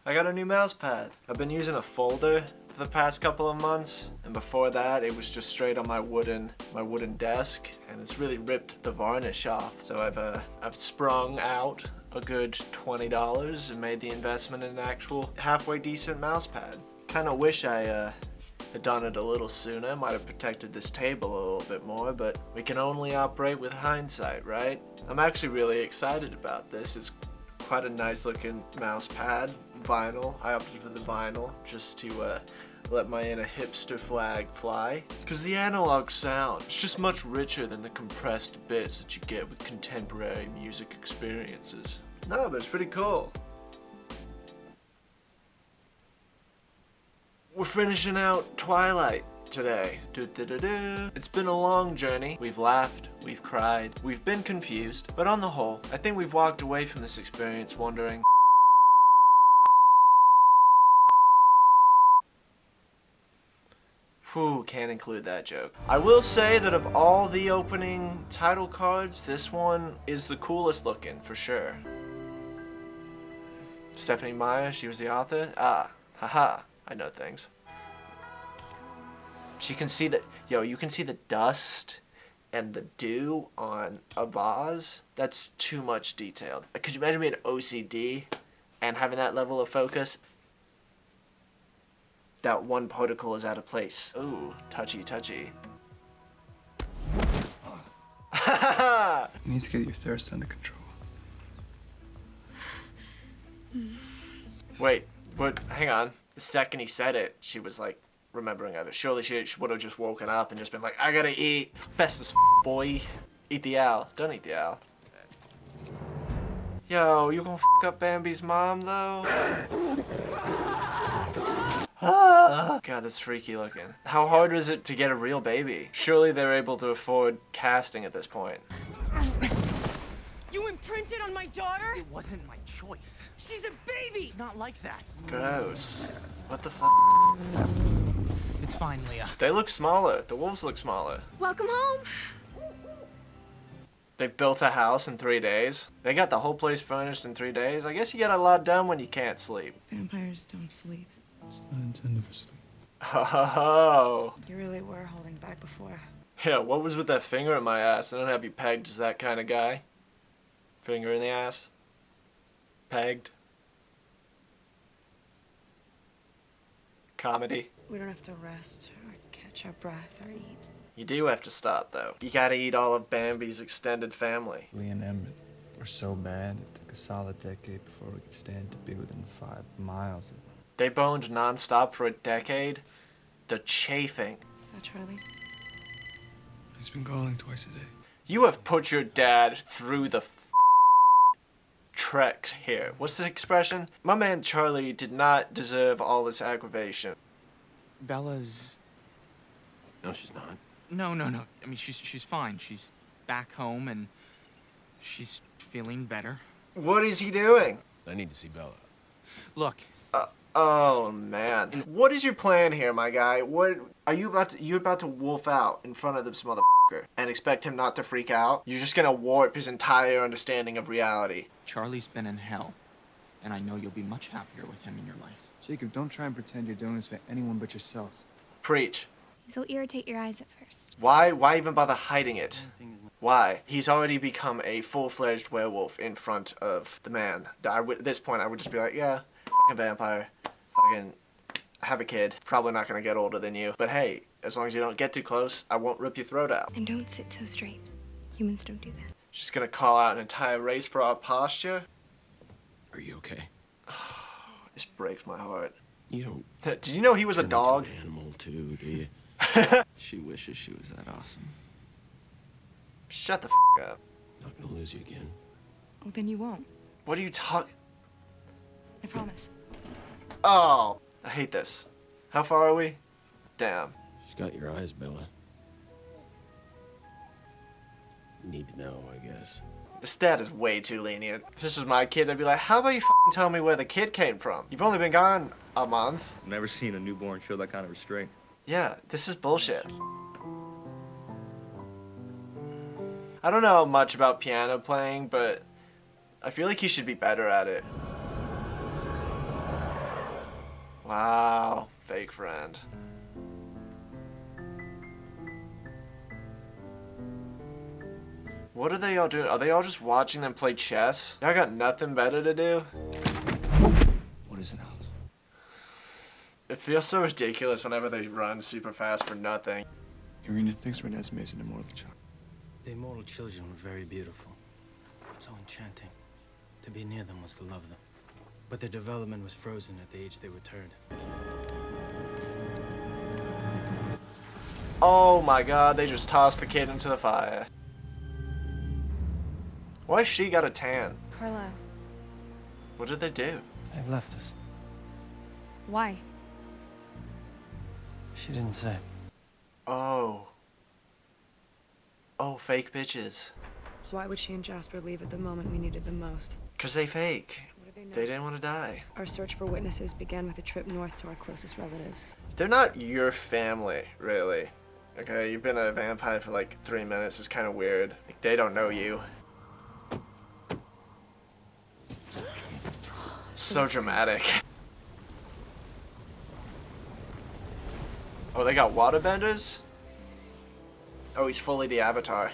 I got a new mouse pad. I've been using a folder for the past couple of months, and before that it was just straight on my wooden desk, and it's really ripped the varnish off. So I've sprung out a good $20 and made the investment in an actual halfway decent mouse pad. Kinda wish I had done it a little sooner. Might have protected this table a little bit more, but we can only operate with hindsight, right? I'm actually really excited about this. It's quite a nice looking mouse pad, vinyl. I opted for the vinyl just to let my inner hipster flag fly. Because the analog sound is just much richer than the compressed bits that you get with contemporary music experiences. No, but it's pretty cool. We're finishing out Twilight today. It's been a long journey. We've laughed, we've cried, we've been confused, but on the whole, I think we've walked away from this experience wondering, whew, can't include that joke. I will say that of all the opening title cards, this one is the coolest looking, for sure. Stephanie Meyer, she was the author? Ah, haha, I know things. She can see that, you can see the dust and the dew on a vase. That's too much detail. Could you imagine being OCD and having that level of focus? That one particle is out of place. Ooh, touchy, touchy. You need to get your thirst under control. Wait, but hang on. The second he said it, she was like remembering of it. Surely she would have just woken up and just been like, I gotta eat. Festus, boy. Eat the owl. Don't eat the owl. Yo, you gonna f up Bambi's mom though? God, that's freaky looking. How hard was it to get a real baby? Surely they're able to afford casting at this point. You imprinted on my daughter? It wasn't my choice. She's a baby! It's not like that. Gross. What the fuck? It's fine, Leah. They look smaller. The wolves look smaller. Welcome home. They built a house in 3 days. They got the whole place furnished in 3 days. I guess you get a lot done when you can't sleep. Vampires don't sleep. It's not intended for sleep. Oh. You really were holding back before. Yeah, what was with that finger in my ass? I don't have you pegged as that kind of guy. Finger in the ass. Pegged. Comedy. We don't have to rest or catch our breath or eat. You do have to stop, though. You gotta eat all of Bambi's extended family. Lee and Emmett were so bad, it took a solid decade before we could stand to be within 5 miles of them. They boned non-stop for a decade. The chafing. Is that Charlie? He's been calling twice a day. You have put your dad through the trek here. What's the expression? My man Charlie did not deserve all this aggravation. Bella's... No, she's not. No. I mean, she's fine. She's back home and she's feeling better. What is he doing? I need to see Bella. Look. Oh man. What is your plan here, my guy? What are you about to wolf out in front of this motherfucker and expect him not to freak out? You're just gonna warp his entire understanding of reality. Charlie's been in hell, and I know you'll be much happier with him in your life. Jacob, don't try and pretend you're doing this for anyone but yourself. Preach. This will irritate your eyes at first. Why even bother hiding it? Why? He's already become a full-fledged werewolf in front of the man. At this point, I would just be like, yeah, fucking vampire. Fucking have a kid. Probably not gonna get older than you. But hey, as long as you don't get too close, I won't rip your throat out. And don't sit so straight. Humans don't do that. Just gonna call out an entire race for our posture? Are you okay? This breaks my heart. You don't. Did you know he was a turn dog? into an animal too, do you? She wishes she was that awesome. Shut the up. Not gonna lose you again. Oh, then you won't. What are you talking? I promise. Oh, I hate this. How far are we? Damn. She's got your eyes, Bella. You need to know, I guess. This dad is way too lenient. If this was my kid, I'd be like, how about you f***ing tell me where the kid came from? You've only been gone a month. I've never seen a newborn show that kind of restraint. Yeah, this is bullshit. I don't know much about piano playing, but I feel like he should be better at it. Wow, fake friend. What are they all doing? Are they all just watching them play chess? Y'all got nothing better to do? What is an house? It feels so ridiculous whenever they run super fast for nothing. Irina thinks Renesmee is an immortal child. The immortal children were very beautiful. So enchanting. To be near them was to love them. But their development was frozen at the age they were turned. Oh my god, they just tossed the kid into the fire. Why she got a tan? Carlisle. What did they do? They've left us. Why? She didn't say. Oh. Oh, fake bitches. Why would she and Jasper leave at the moment we needed them most? 'Cause they fake. What do they know? They didn't want to die. Our search for witnesses began with a trip north to our closest relatives. They're not your family, really. Okay, you've been a vampire for like 3 minutes. It's kind of weird. Like, they don't know you. So dramatic. Oh, they got waterbenders? Oh, he's fully the Avatar.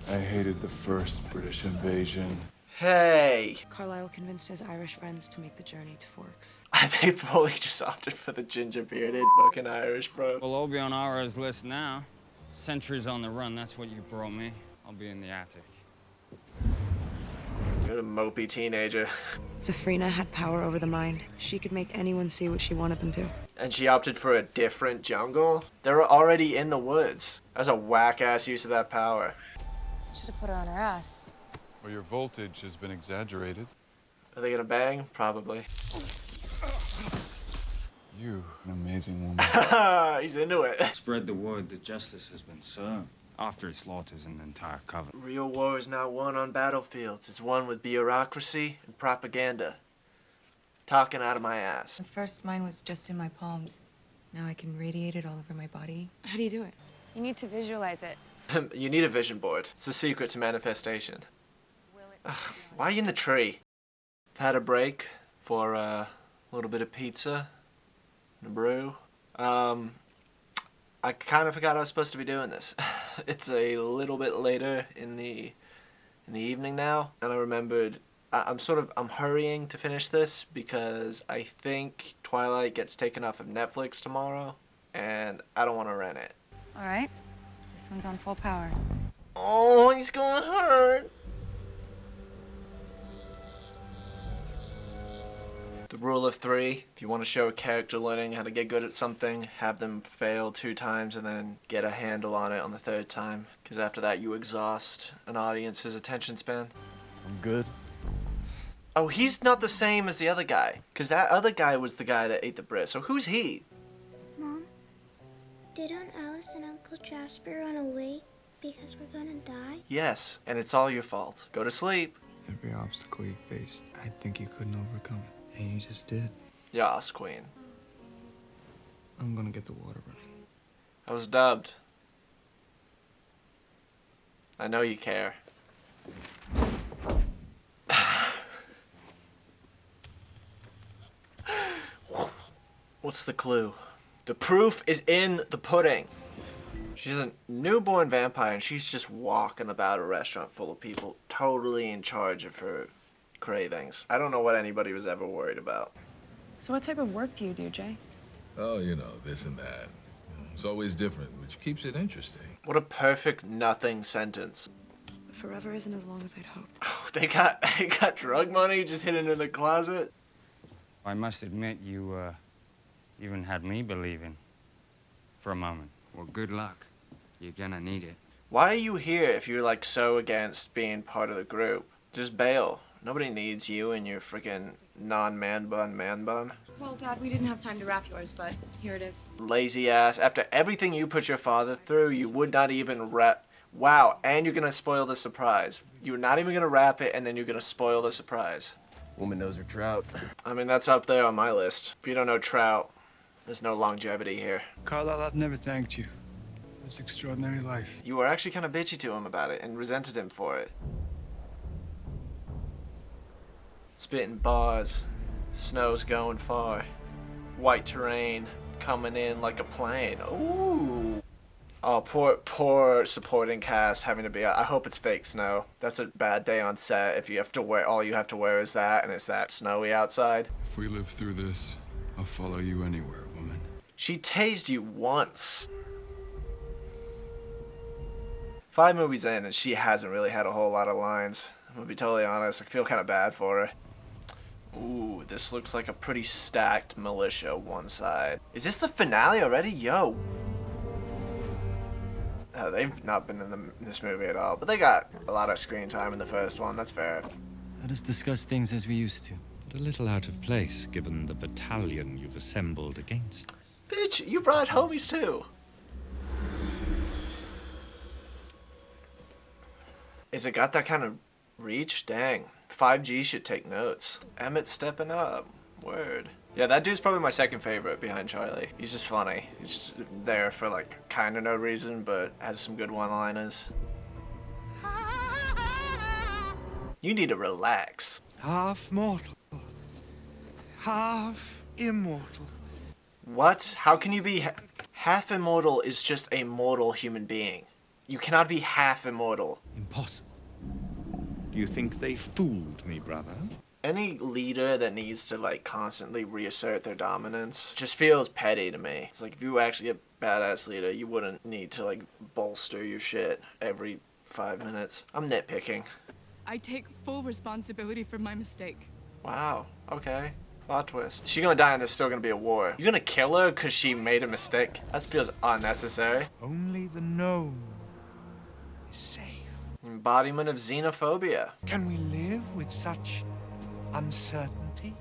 I hated the first British invasion. Hey! Carlisle convinced his Irish friends to make the journey to Forks. They fully just opted for the ginger-bearded fucking Irish bro. Well, I'll be on Ara's list now. Sentries on the run, that's what you brought me. I'll be in the attic. You're a mopey teenager. Safrina had power over the mind. She could make anyone see what she wanted them to. And she opted for a different jungle? They were already in the woods. That's a whack-ass use of that power. Should have put her on her ass. Well, your voltage has been exaggerated. Are they gonna bang? Probably. You, an amazing woman. He's into it. Spread the word that justice has been served. After he slaughters an entire coven. Real war is not won on battlefields. It's won with bureaucracy and propaganda. Talking out of my ass. At first, mine was just in my palms. Now I can radiate it all over my body. How do you do it? You need to visualize it. You need a vision board. It's the secret to manifestation. Ugh, why are you in the tree? I've had a break for a little bit of pizza and a brew. I kind of forgot I was supposed to be doing this. It's a little bit later in the evening now, and I remembered I'm hurrying to finish this because I think Twilight gets taken off of Netflix tomorrow, and I don't want to rent it. All right. This one's on full power. Oh, he's gonna hurt. The rule of 3, if you want to show a character learning how to get good at something, have them fail 2 times and then get a handle on it on the 3rd time. Because after that, you exhaust an audience's attention span. I'm good. Oh, he's not the same as the other guy. Because that other guy was the guy that ate the bread. So who's he? Mom, did Aunt Alice and Uncle Jasper run away because we're gonna die? Yes, and it's all your fault. Go to sleep. Every obstacle you faced, I think you couldn't overcome it. And you just did. Yas, queen. I'm gonna get the water running. I was dubbed. I know you care. What's the clue? The proof is in the pudding. She's a newborn vampire and she's just walking about a restaurant full of people, totally in charge of her cravings. I don't know what anybody was ever worried about. So what type of work do you do, Jay? Oh, you know, this and that. It's always different, which keeps it interesting. What a perfect nothing sentence. Forever isn't as long as I'd hoped. Oh, they got drug money just hidden in the closet. I must admit, you even had me believing for a moment. Well, good luck. You're gonna need it. Why are you here if you're like so against being part of the group? Just bail. Nobody needs you and your freaking non-man bun. Well, Dad, we didn't have time to wrap yours, but here it is. Lazy ass. After everything you put your father through, you would not even wrap. Wow, and you're gonna spoil the surprise. You're not even gonna wrap it, and then you're gonna spoil the surprise. Woman knows her trout. I mean, that's up there on my list. If you don't know trout, there's no longevity here. Carlisle, I've never thanked you. This extraordinary life. You were actually kind of bitchy to him about it and resented him for it. Spitting bars, Snow's going far. White terrain coming in like a plane. Ooh. Oh, poor supporting cast having to be. I hope it's fake snow. That's a bad day on set if you have to wear, all you have to wear is that, and it's that snowy outside. If we live through this, I'll follow you anywhere, woman. She tased you once. 5 movies in, and she hasn't really had a whole lot of lines. I'm gonna be totally honest. I feel kind of bad for her. Ooh, this looks like a pretty stacked militia one side. Is this the finale already? Yo. They've not been in this movie at all, but they got a lot of screen time in the first one. That's fair. Let us discuss things as we used to. A little out of place, given the battalion you've assembled against us. Bitch, you brought homies too. Is it got that kind of reach? Dang. 5G should take notes. Emmett's stepping up. Word. Yeah, that dude's probably my second favorite behind Charlie. He's just funny. He's just there for like kind of no reason, but has some good one-liners. You need to relax. Half mortal, half immortal. What? How can you be half immortal? Is just a mortal human being. You cannot be half immortal. Impossible. Do you think they fooled me, brother? Any leader that needs to like constantly reassert their dominance just feels petty to me. It's like if you were actually a badass leader, you wouldn't need to like bolster your shit every 5 minutes. I'm nitpicking. I take full responsibility for my mistake. Wow, okay. Plot twist. She's gonna die and there's still gonna be a war. You're gonna kill her because she made a mistake? That feels unnecessary. Only the known is safe. Embodiment of xenophobia. Can we live with such uncertainty?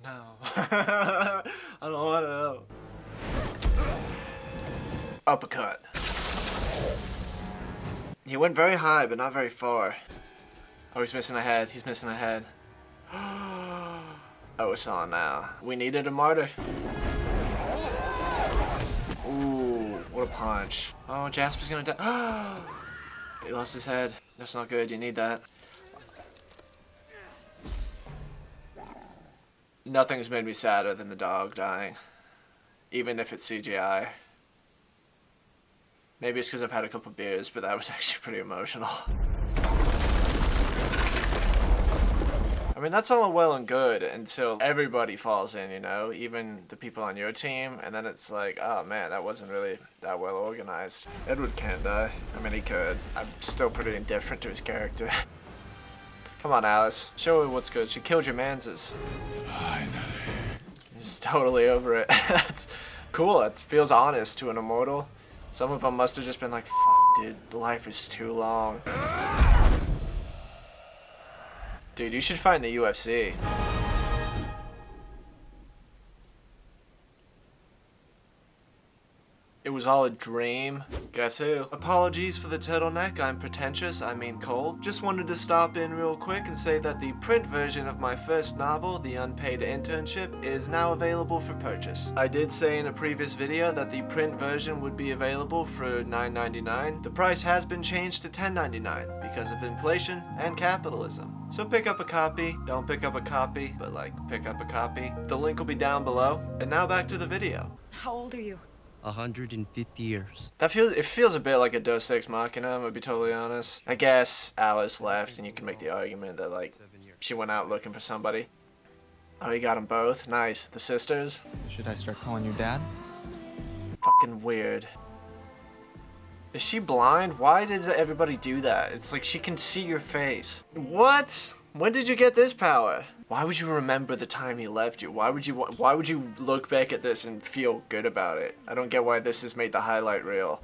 No. I don't want to know. Uppercut. He went very high, but not very far. Oh, he's missing a head. He's missing a head. Oh, it's on now. We needed a martyr. Ooh, what a punch. Oh, Jasper's gonna die. He lost his head. That's not good. You need that. Nothing's made me sadder than the dog dying. Even if it's CGI. Maybe it's because I've had a couple beers, but that was actually pretty emotional. I mean, that's all well and good until everybody falls in, you know? Even the people on your team, and then it's like, oh man, that wasn't really that well organized. Edward can't die. I mean, he could. I'm still pretty indifferent to his character. Come on, Alice. Show her what's good. She killed your manses. Finally. He's totally over it. That's cool. It feels honest to an immortal. Some of them must have just been like, fuck, dude, life is too long. Dude, you should find the UFC. It was all a dream. Guess who? Apologies for the turtleneck, I'm pretentious, I mean cold. Just wanted to stop in real quick and say that the print version of my first novel, The Unpaid Internship, is now available for purchase. I did say in a previous video that the print version would be available for $9.99. The price has been changed to $10.99 because of inflation and capitalism. So pick up a copy, don't pick up a copy, but like pick up a copy. The link will be down below. And now back to the video. How old are you? 150 years. It feels a bit like a Deus Ex Machina, I'm gonna be totally honest. I guess Alice left and you can make the argument that like she went out looking for somebody. Oh, you got them both? Nice. The sisters? So should I start calling you Dad? Fucking weird. Is she blind? Why does everybody do that? It's like she can see your face. What? When did you get this power? Why would you remember the time he left you? Why would you look back at this and feel good about it? I don't get why this has made the highlight reel.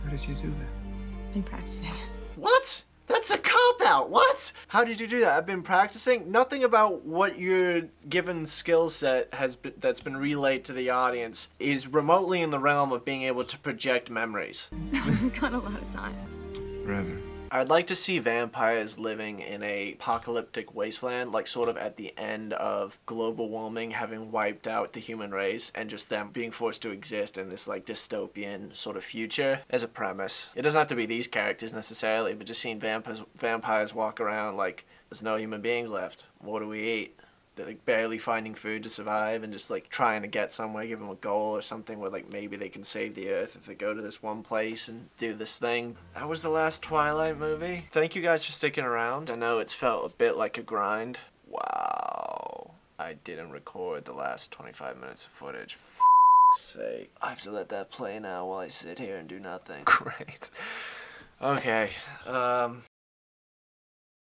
How did you do that? Been practicing. What? That's a cop-out. What? How did you do that? I've been practicing. Nothing about what your given skill set that's been relayed to the audience is remotely in the realm of being able to project memories. We've got a lot of time. Rather. I'd like to see vampires living in a apocalyptic wasteland, like sort of at the end of global warming having wiped out the human race and just them being forced to exist in this like dystopian sort of future as a premise. It doesn't have to be these characters necessarily, but just seeing vampires walk around like There's no human beings left. What do we eat? They're like barely finding food to survive and just like trying to get somewhere, give them a goal or something where like maybe they can save the earth if they go to this one place and do this thing. That was the last Twilight movie. Thank you guys for sticking around. I know it's felt a bit like a grind. Wow. I didn't record the last 25 minutes of footage. Sake. I have to let that play now while I sit here and do nothing. Great. Okay.